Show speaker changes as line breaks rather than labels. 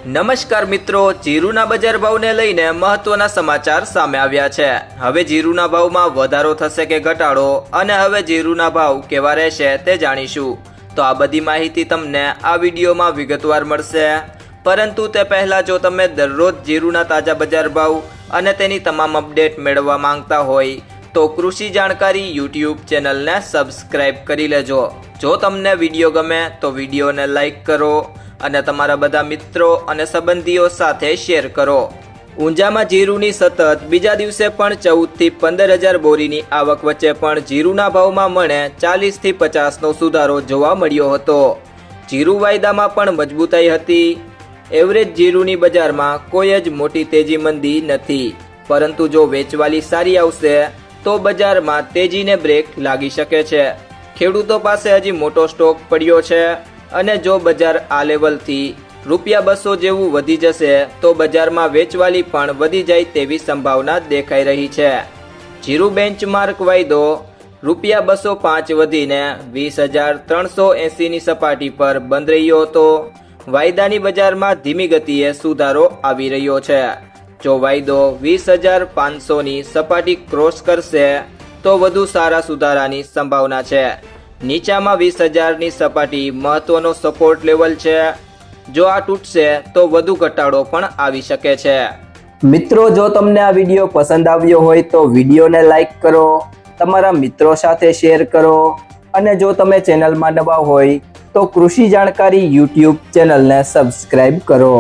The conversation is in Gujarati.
નમસ્કાર મિત્રો, જીરુના બજાર ભાવને લઈને મહત્વના સમાચાર સામે આવ્યા છે। હવે જીરુના ભાવમાં વધારો થશે કે ઘટાડો અને હવે જીરુના ભાવ કેવા રહેશે તે જાણીશું। તો આ બધી માહિતી તમને આ વિડીયોમાં વિગતવાર મળશે। પરંતુ તે પહેલાં જો તમે દરરોજ જીરુના તાજા બજાર ભાવ અને તેની તમામ અપડેટ મેળવવા માંગતા હોય તો કૃષિ જાણકારી યુટ્યુબ ચેનલને સબસ્ક્રાઇબ કરી લેજો। જો તમને વિડીયો ગમે તો વિડીયોને લાઈક કરો અને તમારા બધા મિત્રો અને સંબંધીઓ સાથે શેર કરો। ઊંઝામાં જીરુની સતત બીજા દિવસે પણ 14 થી 15,000 બોરીની આવક વચ્ચે પણ જીરુના ભાવમાં મણે 40 થી 50નો સુધારો જોવા મળ્યો હતો। જીરુ વાયદામાં પણ મજબૂતાઈ હતી। એવરેજ જીરુની બજારમાં કોઈ જ મોટી તેજી મંદી નથી, પરંતુ જો વેચવાલી સારી આવશે તો બજારમાં તેજીને બ્રેક લાગી શકે છે। ખેડૂતો પાસે હજી મોટો સ્ટોક પડ્યો છે અને જો બજાર આ લેવલથી ₹200 જેવું વધી જશે તો બજારમાં વેચવાલી પણ વધી જાય તેવી સંભાવના દેખાઈ રહી છે। જીરુ બેન્ચમાર્ક વાયદો ₹205 વધીને 20,380ની સપાટી પર બંધ રહ્યો હતો। વાયદાની બજારમાં ધીમી ગતિએ સુધારો આવી રહ્યો છે। જો વાયદો 20,500ની સપાટી ક્રોસ કરશે તો વધુ સારા સુધારાની સંભાવના છે। નીચામાં 20,000ની સપાટી મહત્વનો સપોર્ટ લેવલ છે। જો આ તૂટશે તો વધુ ઘટાડો પણ આવી શકે છે। મિત્રો, જો તમને આ વિડીયો પસંદ આવ્યો હોય તો વિડીયોને લાઈક કરો, તમારા મિત્રો સાથે શેર કરો અને જો તમે ચેનલમાં નવા હોય તો કૃષિ જાણકારી યુટ્યુબ ચેનલને સબસ્ક્રાઇબ કરો।